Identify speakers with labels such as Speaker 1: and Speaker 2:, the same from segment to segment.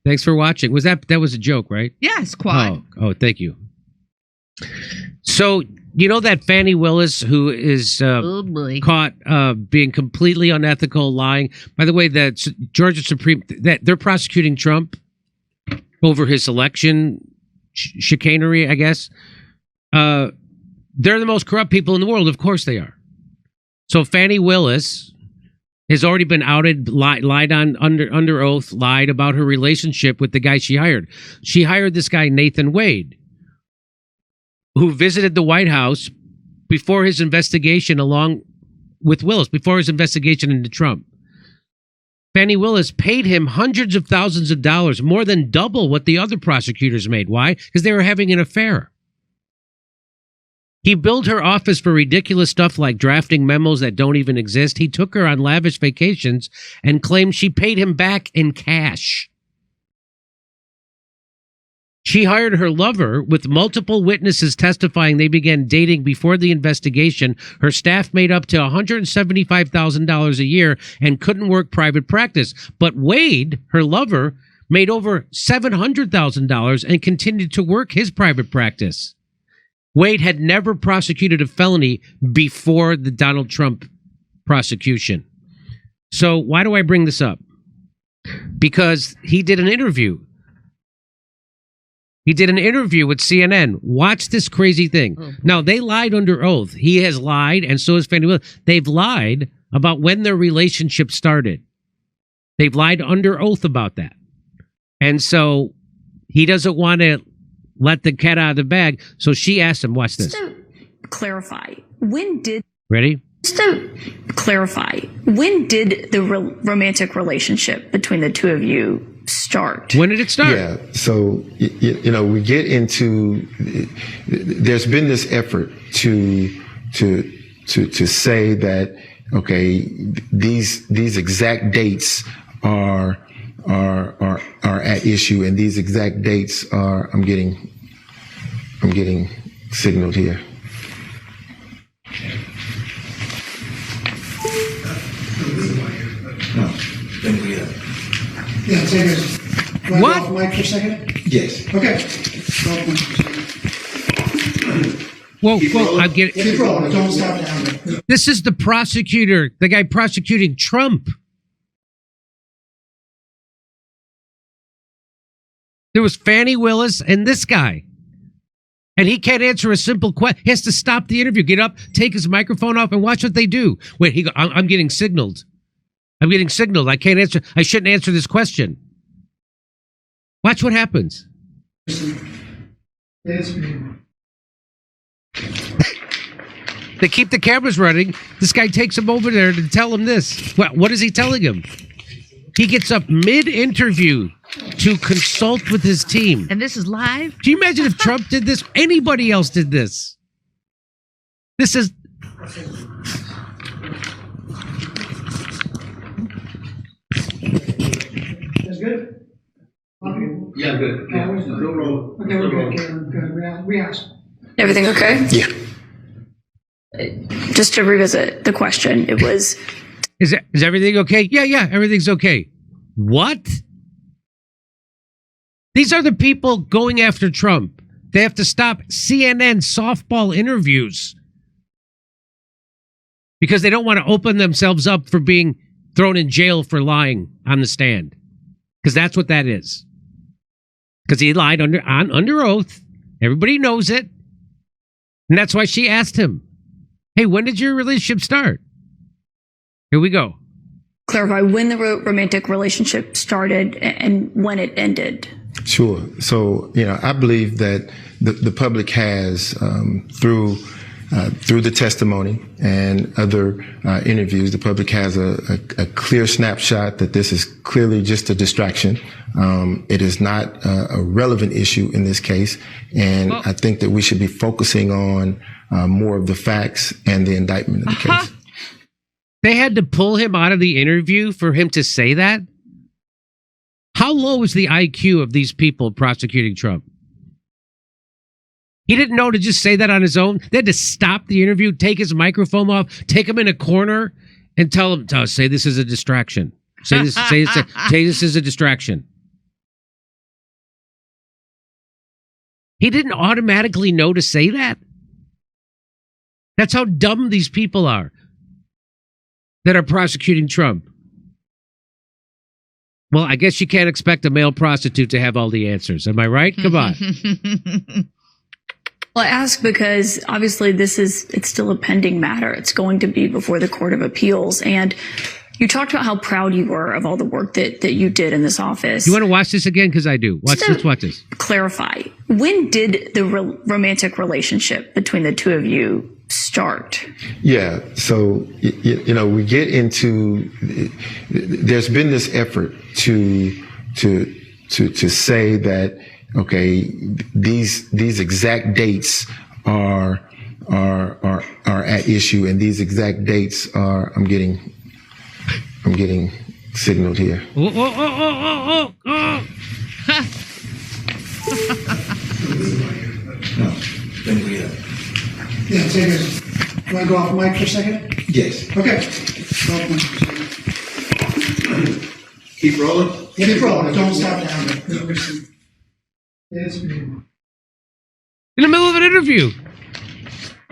Speaker 1: Thanks for watching. That was a joke, right?
Speaker 2: Yes, quad.
Speaker 1: Oh, thank you. So, you know that Fani Willis who is caught being completely unethical, lying? By the way, the Georgia Supreme, that they're prosecuting Trump over his election chicanery, I guess. They're the most corrupt people in the world. Of course they are. So Fani Willis has already been outed, lied on under oath, lied about her relationship with the guy she hired. She hired this guy, Nathan Wade, who visited the White House before his investigation along with Willis, before his investigation into Trump. Fani Willis paid him hundreds of thousands of dollars, more than double what the other prosecutors made. Why? Because they were having an affair. He billed her office for ridiculous stuff like drafting memos that don't even exist. He took her on lavish vacations and claimed she paid him back in cash. She hired her lover with multiple witnesses testifying they began dating before the investigation. Her staff made up to $175,000 a year and couldn't work private practice. But Wade, her lover, made over $700,000 and continued to work his private practice. Wade had never prosecuted a felony before the Donald Trump prosecution. So why do I bring this up? Because he did an interview. He did an interview with CNN. Watch this crazy thing. Now, they lied under oath. He has lied, and so has Fani Willis. They've lied about when their relationship started. They've lied under oath about that. And so he doesn't want to let the cat out of the bag. So she asked him, watch this.
Speaker 3: Just to clarify, when did...
Speaker 1: Ready?
Speaker 3: Just to clarify, when did the romantic relationship between the two of you start?
Speaker 1: When did it start?
Speaker 4: Yeah, so, you know, we get into... There's been this effort to say that, okay, these exact dates are at issue, and these exact dates are... I'm getting signaled here.
Speaker 5: Yeah, take it.
Speaker 1: What?
Speaker 5: Off mic for a second?
Speaker 4: Yes.
Speaker 5: Okay.
Speaker 1: Whoa, I'm getting...
Speaker 5: Keep rolling. Don't stop down there.
Speaker 1: This is the prosecutor, the guy prosecuting Trump. There was Fani Willis and this guy. And he can't answer a simple question. He has to stop the interview, get up, take his microphone off, and watch what they do. Wait, I'm getting signaled. I'm getting signaled. I can't answer. I shouldn't answer this question. Watch what happens.
Speaker 5: They
Speaker 1: keep the cameras running. This guy takes him over there to tell him this. What is he telling him? He gets up mid-interview to consult with his team.
Speaker 2: And this is live?
Speaker 1: Do you imagine if Trump did this? Anybody else did this? This is...
Speaker 5: That's good?
Speaker 4: Yeah, good.
Speaker 5: Okay, we're good. Okay, good. We asked.
Speaker 3: Everything okay?
Speaker 4: Yeah.
Speaker 3: Just to revisit the question, it was...
Speaker 1: Is everything okay? Yeah, everything's okay. What? These are the people going after Trump. They have to stop CNN softball interviews because they don't want to open themselves up for being thrown in jail for lying on the stand. Because that's what that is. Because he lied under oath. Everybody knows it. And that's why she asked him, hey, when did your relationship start? Here we go.
Speaker 3: Clarify when the romantic relationship started and when it ended.
Speaker 4: Sure. So, you know, I believe that the public has, through the testimony and other interviews, the public has a clear snapshot that this is clearly just a distraction. It is not a relevant issue in this case. And I think that we should be focusing on more of the facts and the indictment of the case.
Speaker 1: They had to pull him out of the interview for him to say that? How low is the IQ of these people prosecuting Trump? He didn't know to just say that on his own. They had to stop the interview, take his microphone off, take him in a corner, and tell him, say this is a distraction. Say this is a distraction. He didn't automatically know to say that? That's how dumb these people are that are prosecuting Trump. Well, I guess you can't expect a male prostitute to have all the answers. Am I right? Come on.
Speaker 3: Well, I ask because obviously it's still a pending matter. It's going to be before the Court of Appeals. And you talked about how proud you were of all the work that you did in this office.
Speaker 1: You want to watch this again? Because I do. Let's watch this.
Speaker 3: Clarify. When did the romantic relationship between the two of you start?
Speaker 4: Yeah. So, we get into, there's been this effort to say that, okay, these exact dates are at issue, and these exact dates are, I'm getting signaled here.
Speaker 1: Oh.
Speaker 5: Yeah, take it. You want to go off mic for a second?
Speaker 4: Yes.
Speaker 5: Okay.
Speaker 4: Keep rolling?
Speaker 5: Yeah, keep rolling. Don't stop now. It's
Speaker 1: in the middle of an interview.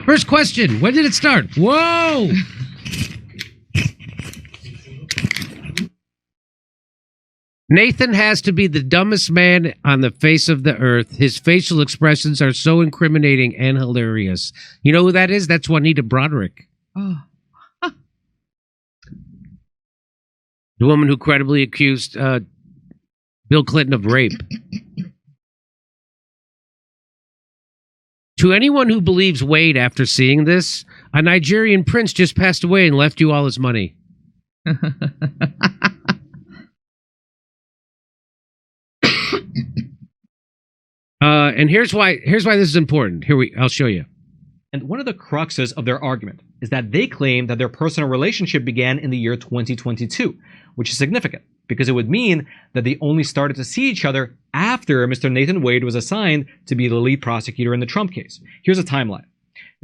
Speaker 1: First question. When did it start? Whoa! Nathan has to be the dumbest man on the face of the earth. His facial expressions are so incriminating and hilarious. You know who that is? That's Juanita Broderick.
Speaker 2: Oh.
Speaker 1: The woman who credibly accused Bill Clinton of rape. To anyone who believes Wade after seeing this, a Nigerian prince just passed away and left you all his money. And here's why this is important. I'll show you.
Speaker 2: And one of the cruxes of their argument is that they claim that their personal relationship began in the year 2022, which is significant because it would mean that they only started to see each other after Mr. Nathan Wade was assigned to be the lead prosecutor in the Trump case. Here's a timeline.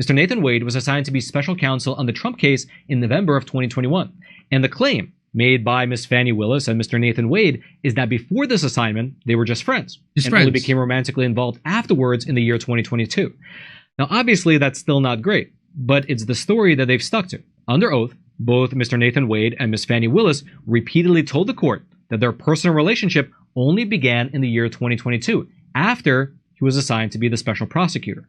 Speaker 2: Mr. Nathan Wade was assigned to be special counsel on the Trump case in November of 2021. And the claim made by Ms. Fannie Willis and Mr. Nathan Wade is that before this assignment, they were just friends. Only became romantically involved afterwards in the year 2022. Now, obviously, that's still not great, but it's the story that they've stuck to. Under oath, both Mr. Nathan Wade and Ms. Fannie Willis repeatedly told the court that their personal relationship only began in the year 2022, after he was assigned to be the special prosecutor.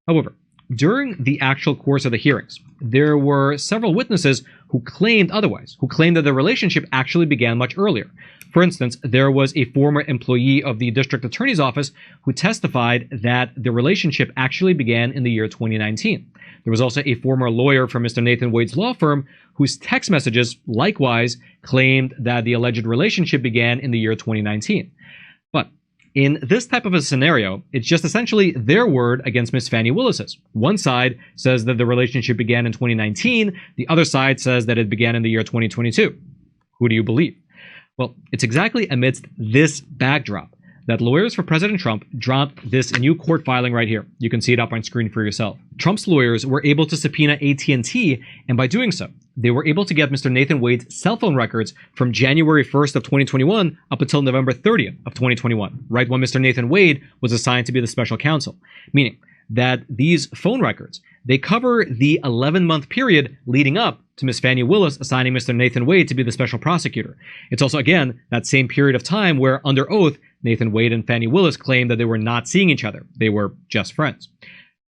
Speaker 2: However, during the actual course of the hearings, there were several witnesses who claimed otherwise, who claimed that the relationship actually began much earlier. For instance, there was a former employee of the district attorney's office who testified that the relationship actually began in the year 2019. There was also a former lawyer from Mr. Nathan Wade's law firm whose text messages likewise claimed that the alleged relationship began in the year 2019. But in this type of a scenario, it's just essentially their word against Ms. Fannie Willis's. One side says that the relationship began in 2019. The other side says that it began in the year 2022. Who do you believe? Well, it's exactly amidst this backdrop that lawyers for President Trump dropped this new court filing right here. You can see it up on screen for yourself. Trump's lawyers were able to subpoena AT&T, and by doing so, they were able to get Mr. Nathan Wade's cell phone records from January 1st of 2021 up until November 30th of 2021, right when Mr. Nathan Wade was assigned to be the special counsel. Meaning that these phone records, they cover the 11-month period leading up to Ms. Fannie Willis assigning Mr. Nathan Wade to be the special prosecutor. It's also, again, that same period of time where, under oath, Nathan Wade and Fannie Willis claimed that they were not seeing each other. They were just friends.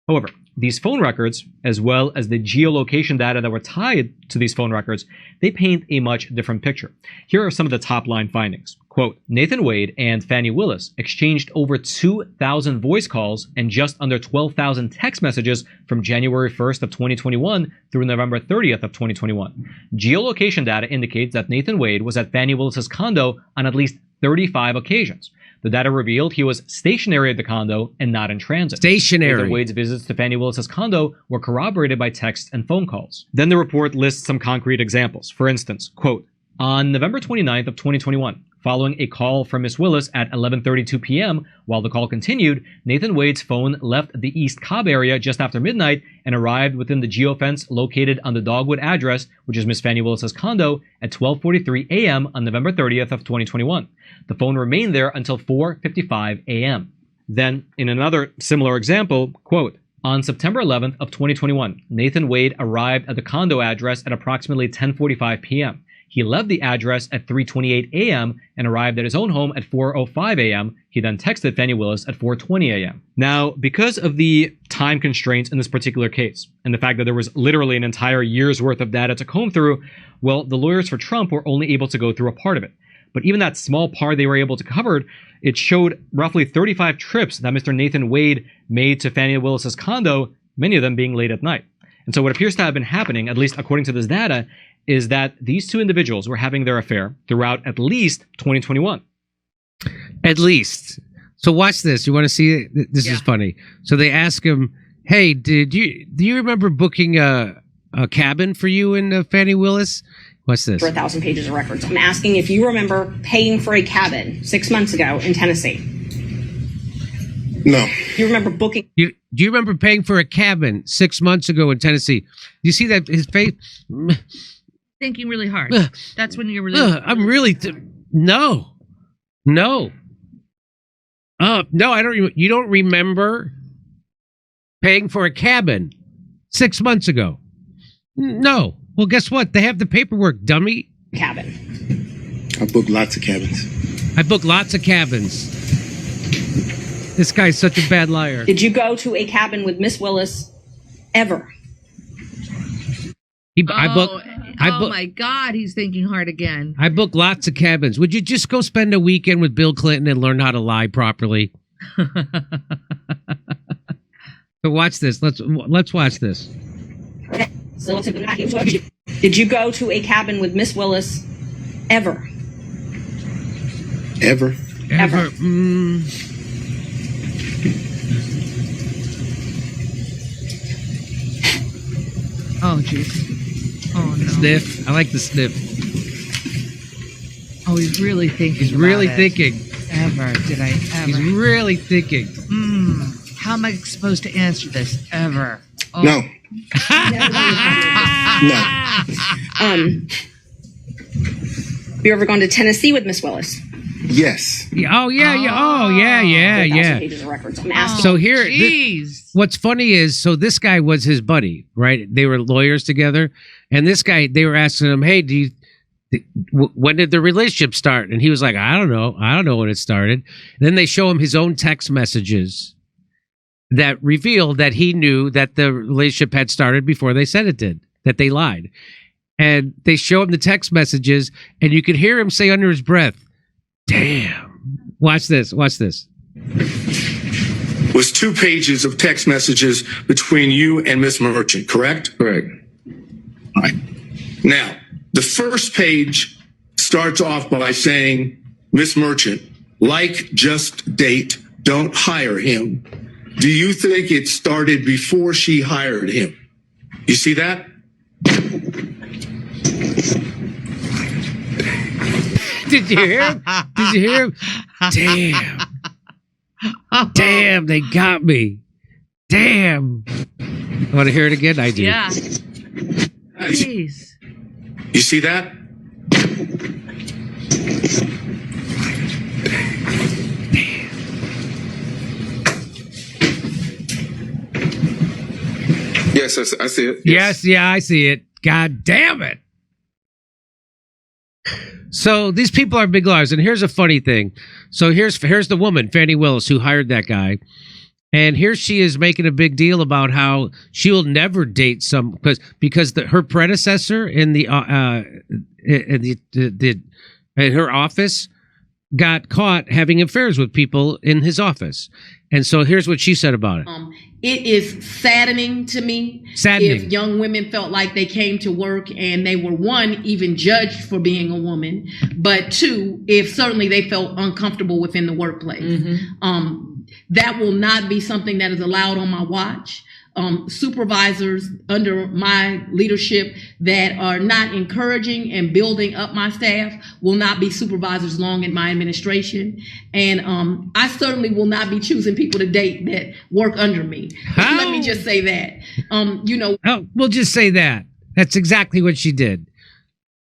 Speaker 2: However, these phone records, as well as the geolocation data that were tied to these phone records, they paint a much different picture. Here are some of the top line findings. Quote, Nathan Wade and Fannie Willis exchanged over 2,000 voice calls and just under 12,000 text messages from January 1st of 2021 through November 30th of 2021. Geolocation data indicates that Nathan Wade was at Fannie Willis's condo on at least 35 occasions. The data revealed he was stationary at the condo and not in transit.
Speaker 1: Stationary.
Speaker 2: Nathan Wade's visits to Fannie Willis's condo were corroborated by text and phone calls. Then the report lists some concrete examples. For instance, quote, on November 29th of 2021, following a call from Ms. Willis at 11:32 p.m., while the call continued, Nathan Wade's phone left the East Cobb area just after midnight and arrived within the geofence located on the Dogwood address, which is Ms. Fannie Willis's condo, at 12:43 a.m. on November 30th of 2021. The phone remained there until 4:55 a.m. Then, in another similar example, quote, on September 11th of 2021, Nathan Wade arrived at the condo address at approximately 10:45 p.m. He left the address at 3:28 a.m. and arrived at his own home at 4:05 a.m. He then texted Fannie Willis at 4:20 a.m. Now, because of the time constraints in this particular case, and the fact that there was literally an entire year's worth of data to comb through, well, the lawyers for Trump were only able to go through a part of it. But even that small part they were able to cover, it showed roughly 35 trips that Mr. Nathan Wade made to Fannie Willis's condo, many of them being late at night. And so what appears to have been happening, at least according to this data, is that these two individuals were having their affair throughout at least 2021.
Speaker 1: At least. So watch this. You want to see it? This is funny. So they ask him, hey, do you remember booking a cabin for you and Fannie Willis? What's this?
Speaker 6: For 1,000 pages of records. I'm asking if you remember paying for a cabin 6 months ago in Tennessee.
Speaker 4: No.
Speaker 6: You remember booking?
Speaker 1: Do you remember paying for a cabin 6 months ago in Tennessee? You see that his face?
Speaker 7: Thinking really hard. That's when you're really.
Speaker 1: I'm really. No. No, I don't. You don't remember paying for a cabin 6 months ago? No. Well, guess what? They have the paperwork, dummy.
Speaker 6: Cabin.
Speaker 4: I booked lots of cabins.
Speaker 1: I booked lots of cabins. This guy's such a bad liar.
Speaker 6: Did you go to a cabin with Miss Willis ever?
Speaker 7: Oh my God, he's thinking hard again.
Speaker 1: I booked lots of cabins. Would you just go spend a weekend with Bill Clinton and learn how to lie properly? So watch this. Let's watch this.
Speaker 6: Did you go to a cabin with Miss Willis ever?
Speaker 4: Ever?
Speaker 6: Ever.
Speaker 7: Oh, jeez. Oh, no.
Speaker 1: Sniff. I like the sniff.
Speaker 7: Oh, he's really thinking.
Speaker 1: He's really thinking.
Speaker 7: Ever. Did I ever?
Speaker 1: He's really thinking.
Speaker 7: How am I supposed to answer this? Ever. Oh.
Speaker 4: No. No.
Speaker 6: You ever gone to Tennessee with Miss Willis?
Speaker 4: Yes.
Speaker 1: Oh yeah.
Speaker 6: Pages of records. I'm asking.
Speaker 1: So here, what's funny is, so this guy was his buddy, right? They were lawyers together, and this guy, they were asking him, "Hey, when did the relationship start?" And he was like, "I don't know when it started." And then they show him his own text messages that revealed that he knew that the relationship had started before they said it did, that they lied. And they show him the text messages, and you could hear him say under his breath, "Damn." Watch this. Was
Speaker 8: 2 pages of text messages between you and Miss Merchant, correct?
Speaker 4: Correct.
Speaker 8: All right. Now, the first page starts off by saying, Miss Merchant, like, just date, don't hire him. Do you think it started before she hired him? You see that?
Speaker 1: Did you hear him? Did you hear him? Damn. Damn, they got me. Damn. Want to hear it again? I do.
Speaker 7: Yeah. Jeez.
Speaker 8: You see that?
Speaker 4: Yes, I see it.
Speaker 1: Yes, yeah, I see it. God damn it. So these people are big liars. And here's a funny thing. So here's the woman, Fannie Willis, who hired that guy. And here she is making a big deal about how she will never date some, because her predecessor in her office got caught having affairs with people in his office. And so here's what she said about it.
Speaker 9: It is saddening to me if young women felt like they came to work and they were, one, even judged for being a woman, but two, if certainly they felt uncomfortable within the workplace. Mm-hmm. That will not be something that is allowed on my watch. Supervisors under my leadership that are not encouraging and building up my staff will not be supervisors long in my administration. And I certainly will not be choosing people to date that work under me. Let me just say that.
Speaker 1: We'll just say that. That's exactly what she did.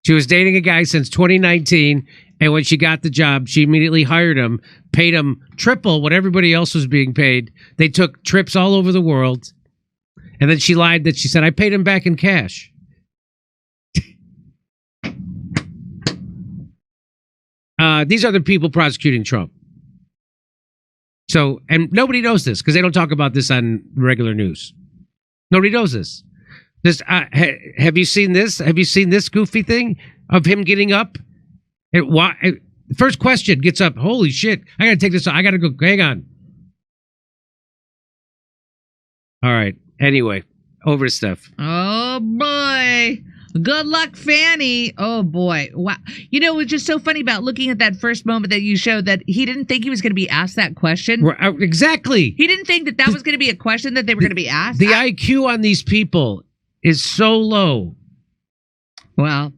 Speaker 1: She was dating a guy since 2019, And when she got the job, she immediately hired him, paid him triple what everybody else was being paid. They took trips all over the world. And then she lied that she said, I paid him back in cash. These are the people prosecuting Trump. So, and nobody knows this because they don't talk about this on regular news. Nobody knows this. Have you seen this? Have you seen this goofy thing of him getting up? First question, gets up. Holy shit! I gotta take this. I gotta go. Hang on. All right. Anyway, over to stuff.
Speaker 7: Oh boy. Good luck, Fanny. Oh boy. Wow. You know, it was just so funny about looking at that first moment that you showed that he didn't think he was going to be asked that question.
Speaker 1: Exactly.
Speaker 7: He didn't think that was going to be a question that they were going to be asked.
Speaker 1: The IQ on these people is so low.
Speaker 7: Well,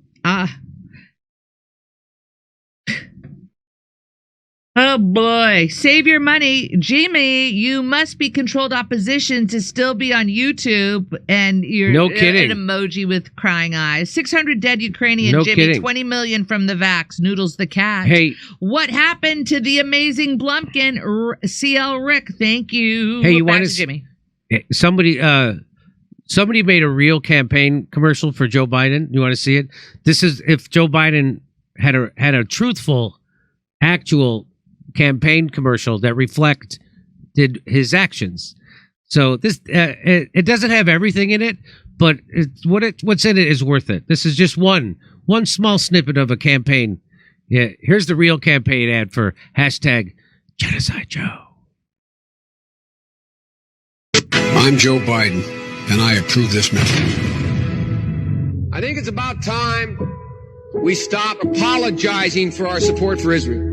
Speaker 7: oh boy, save your money. Jimmy, you must be controlled opposition to still be on YouTube. And you're
Speaker 1: no kidding.
Speaker 7: An emoji with crying eyes. 600 dead Ukrainian.
Speaker 1: No
Speaker 7: Jimmy,
Speaker 1: kidding.
Speaker 7: 20 million from the Vax. Noodles the cat.
Speaker 1: Hey.
Speaker 7: What happened to the amazing Blumpkin? CL Rick, thank you.
Speaker 1: Hey, you want
Speaker 7: to Jimmy?
Speaker 1: Somebody made a real campaign commercial for Joe Biden. You want to see it? This is if Joe Biden had a truthful, actual campaign commercial that reflected his actions. So this it doesn't have everything in it, but what's in it is worth it. This is just one small snippet of a campaign. Yeah, here's the real campaign ad for #Genocide Joe.
Speaker 10: I'm Joe Biden, and I approve this message.
Speaker 11: I think it's about time we stop apologizing for our support for Israel.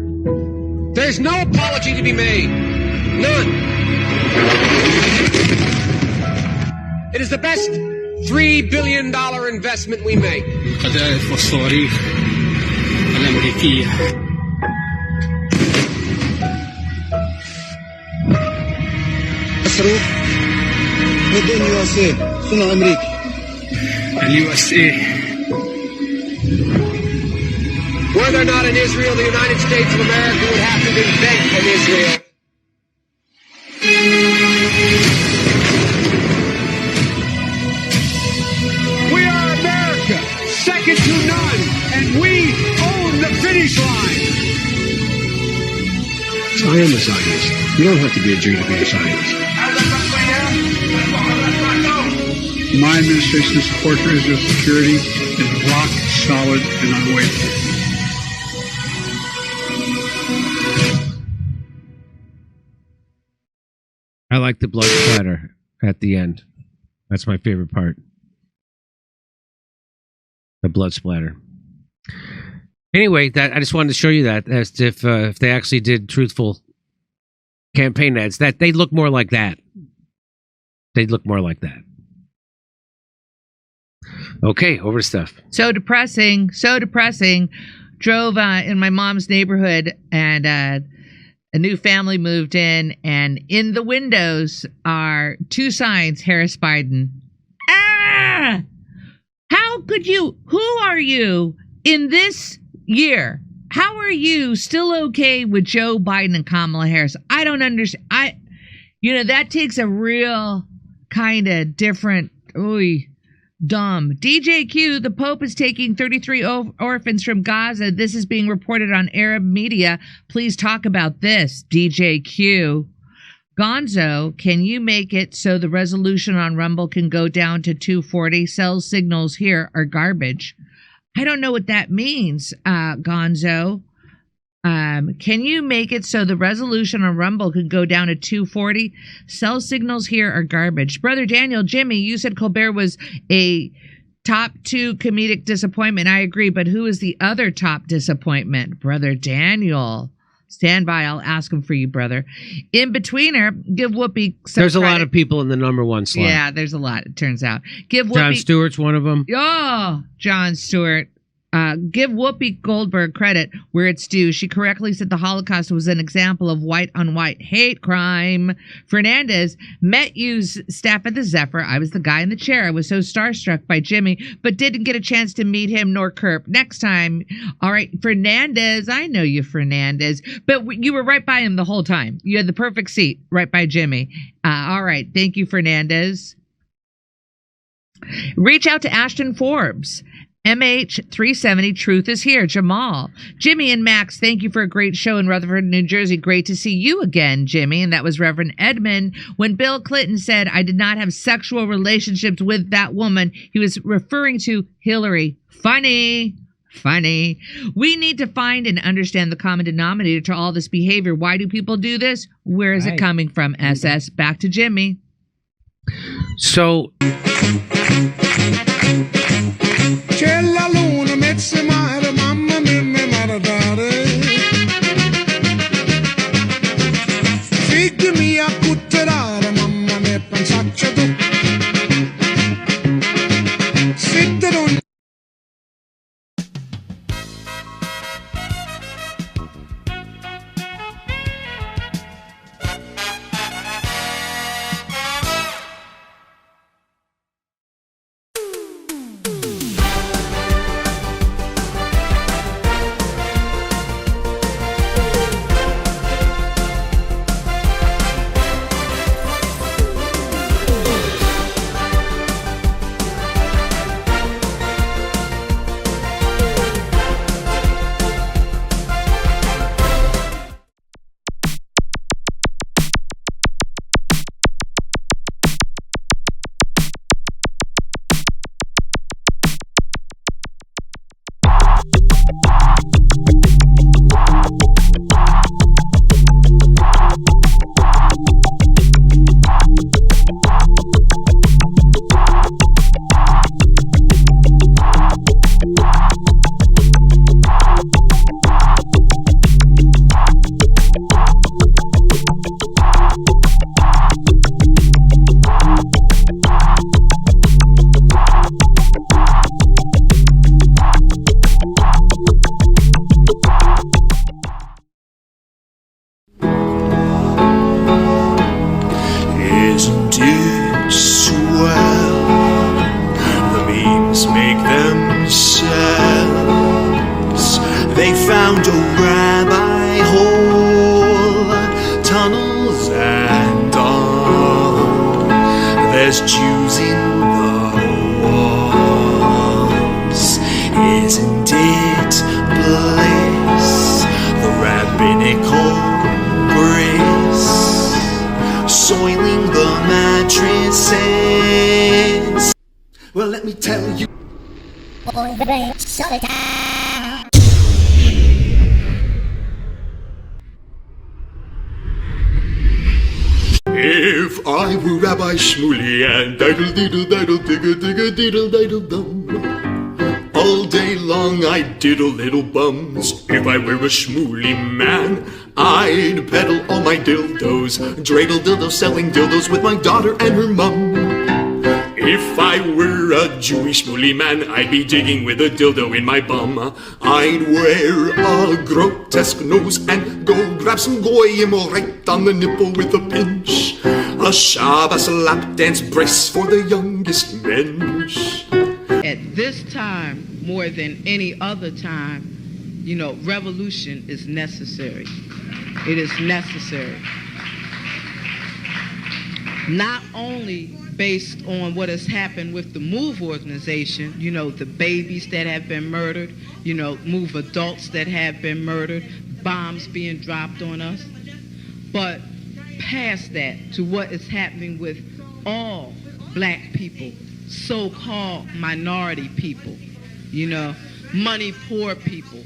Speaker 11: There's no apology to be made. None. It is the best $3 billion investment we make.
Speaker 10: القذائف والصواريخ الأمريكية.
Speaker 12: مصروف ضد USA. شنو أمريكي؟
Speaker 10: USA.
Speaker 11: Were there not an Israel, the United States of America would have to invent an Israel. We are America, second to none, and we own the finish line.
Speaker 10: So I am a Zionist. You don't have to be a Jew to be a Zionist.
Speaker 13: My administration's support for Israel's security is rock solid and unwavering.
Speaker 1: I like the blood splatter at the end. That's my favorite part. The blood splatter. Anyway, I just wanted to show you that as if they actually did truthful campaign ads, that they'd look more like that. They'd look more like that. Okay, over to stuff.
Speaker 7: So depressing. Drove in my mom's neighborhood, and a new family moved in, and in the windows are two signs, Harris Biden. Ah! How could you? Who are you in this year? How are you still okay with Joe Biden and Kamala Harris? I don't understand. That takes a real kind of different, dumb. DJQ, the Pope is taking 33 orphans from Gaza. This is being reported on Arab media. Please talk about this, DJQ. Gonzo, can you make it so the resolution on Rumble can go down to 240? Cell signals here are garbage. I don't know what that means, Gonzo. Can you make it so the resolution on Rumble could go down to 240? Cell signals here are garbage. Brother Daniel, Jimmy, you said Colbert was a top 2 comedic disappointment. I agree, but who is the other top disappointment? Brother Daniel. Stand by. I'll ask him for you, brother. In betweener, give Whoopi some
Speaker 1: There's
Speaker 7: credit.
Speaker 1: A lot of people in the number 1 slot.
Speaker 7: Yeah, there's a lot, it turns out. Give Whoopi.
Speaker 1: John Stewart's one of them.
Speaker 7: Oh, John Stewart. Give Whoopi Goldberg credit where it's due. She correctly said the Holocaust was an example of white-on-white hate crime. Fernandez met you's staff at the Zephyr. I was the guy in the chair. I was so starstruck by Jimmy, but didn't get a chance to meet him nor Kerp. Next time. All right, Fernandez. I know you, Fernandez. But you were right by him the whole time. You had the perfect seat right by Jimmy. All right. Thank you, Fernandez. Reach out to Ashton Forbes. MH370, Truth is Here. Jamal. Jimmy and Max, thank you for a great show in Rutherford, New Jersey. Great to see you again, Jimmy. And that was Reverend Edmund. When Bill Clinton said, I did not have sexual relationships with that woman, he was referring to Hillary. Funny. We need to find and understand the common denominator to all this behavior. Why do people do this? Where is it coming from? SS. Back to Jimmy.
Speaker 1: So...
Speaker 12: C'è la luna, mezza mare, mamma mia, mi maradare. Figli mia, cutterare, mamma mia, pensaccia tu. Sitte non...
Speaker 14: If I were Rabbi Shmuley and diddle-diddle-diddle-diddle-diddle-dum, all day long I'd diddle little bums. If I were a Shmuley man, I'd peddle all my dildos, dreidel dildos, selling dildos with my daughter and her mum. If I were a Jewish Shmuley man, I'd be digging with a dildo in my bum. I'd wear a grotesque nose and go grab some goyim right on the nipple with a pinch. A Shabbos lap dance brace for the youngest mensch.
Speaker 15: At this time, more than any other time, you know, revolution is necessary. It is necessary. Not only based on what has happened with the MOVE organization, you know, the babies that have been murdered, you know, MOVE adults that have been murdered, bombs being dropped on us, but past that to what is happening with all black people, so-called minority people, you know, money poor people.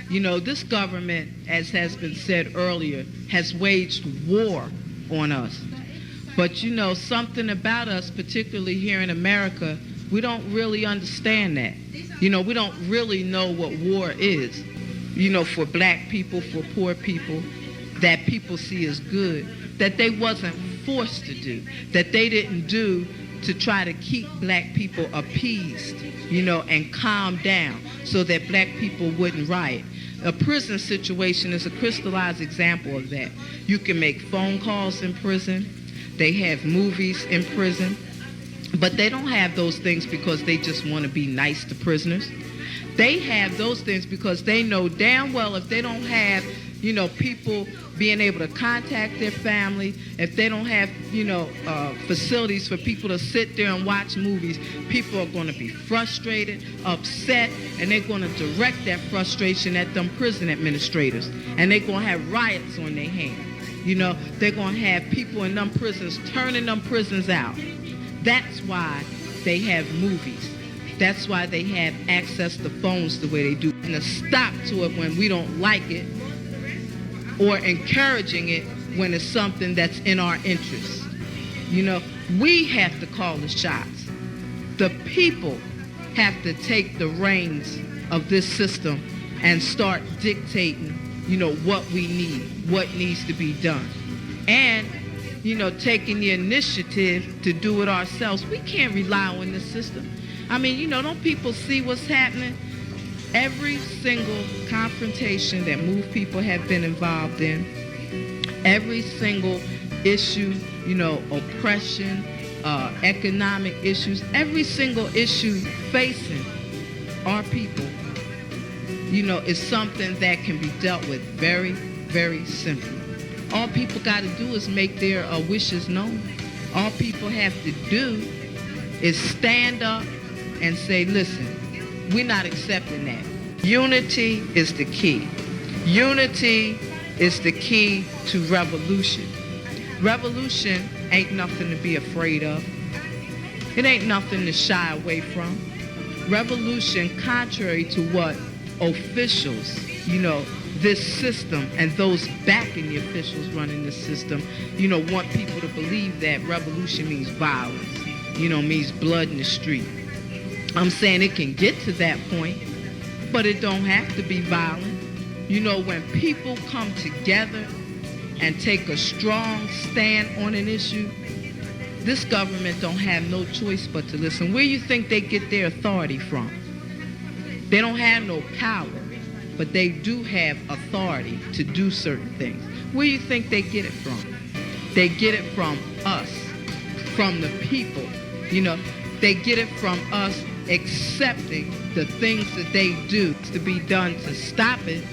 Speaker 15: You know, this government, as has been said earlier, has waged war on us. But, you know, something about us, particularly here in America, we don't really understand that. You know, we don't really know what war is. You know, for black people, for poor people, that people see as good, that they wasn't forced to do, that they didn't do to try to keep black people appeased, you know, and calm down so that black people wouldn't riot. A prison situation is a crystallized example of that. You can make phone calls in prison. They have movies in prison. But they don't have those things because they just want to be nice to prisoners. They have those things because they know damn well if they don't have, you know, people being able to contact their family, if they don't have, you know, facilities for people to sit there and watch movies, people are going to be frustrated, upset, and they're going to direct that frustration at them prison administrators. And they're going to have riots on their hands. You know, they're going to have people in them prisons turning them prisons out. That's why they have movies. That's why they have access to phones the way they do. And a stop to it when we don't like it, or encouraging it when it's something that's in our interest. You know, we have to call the shots. The people have to take the reins of this system and start dictating, you know, what we need, what needs to be done. And, you know, taking the initiative to do it ourselves. We can't rely on this system. I mean, you know, don't people see what's happening? Every single confrontation that MOVE people have been involved in, every single issue, you know, oppression, economic issues, every single issue facing our people, you know, is something that can be dealt with very, very simply. All people got to do is make their wishes known. All people have to do is stand up and say, listen, we're not accepting that. Unity is the key. Unity is the key to revolution. Revolution ain't nothing to be afraid of. It ain't nothing to shy away from. Revolution, contrary to what officials, you know, this system and those backing the officials running this system, you know, want people to believe that revolution means violence, you know, means blood in the street. I'm saying it can get to that point, but it don't have to be violent. You know, when people come together and take a strong stand on an issue, this government don't have no choice but to listen. Where you think they get their authority from? They don't have no power, but they do have authority to do certain things. Where you think they get it from? They get it from us, from the people. You know, they get it from us accepting the things that they do to be done to stop it.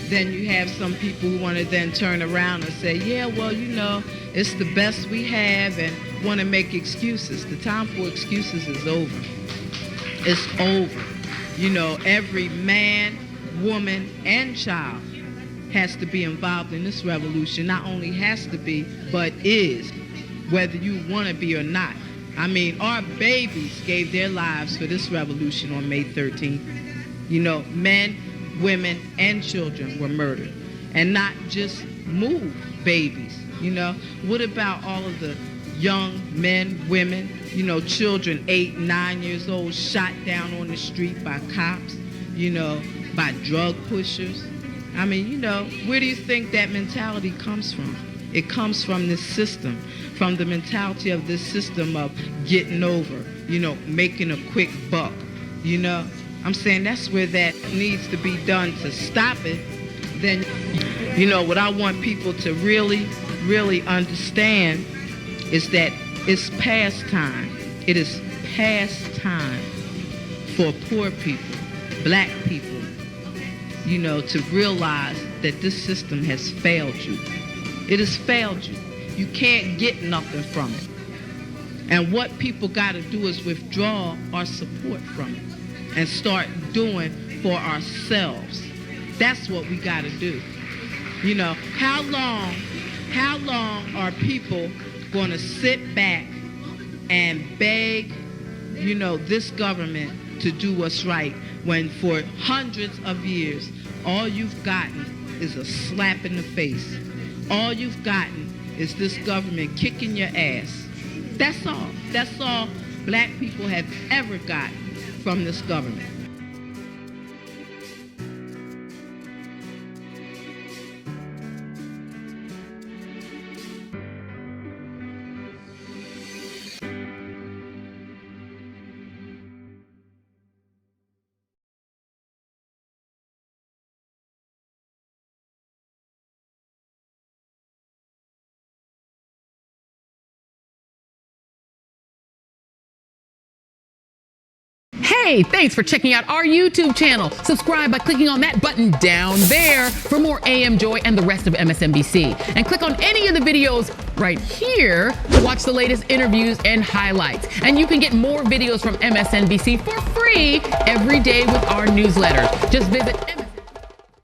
Speaker 15: Then you have some people who want to then turn around and say, yeah, well, you know, it's the best we have, and want to make excuses. The time for excuses is over. It's over. You know, every man, woman, and child has to be involved in this revolution. Not only has to be, but is, whether you want to be or not. I mean, our babies gave their lives for this revolution on May 13th. You know, men, women, and children were murdered. And not just MOVE babies, you know. What about all of the young men, women, you know, children 8, 9 years old shot down on the street by cops, you know, by drug pushers? I mean, you know, where do you think that mentality comes from? It comes from this system, from the mentality of this system of getting over, you know, making a quick buck, you know. I'm saying that's where that needs to be done to stop it. Then, you know, what I want people to really, really understand is that it's past time. It is past time for poor people, black people, you know, to realize that this system has failed you. It has failed you. You can't get nothing from it. And what people got to do is withdraw our support from it and start doing for ourselves. That's what we got to do. You know, how long are people going to sit back and beg, you know, this government to do what's right when for hundreds of years all you've gotten is a slap in the face? All you've gotten is this government kicking your ass. That's all. That's all black people have ever gotten from this government.
Speaker 16: Hey, thanks for checking out our YouTube channel. Subscribe by clicking on that button down there for more AM Joy and the rest of MSNBC. And click on any of the videos right here to watch the latest interviews and highlights. And you can get more videos from MSNBC for free every day with our newsletters. Just visit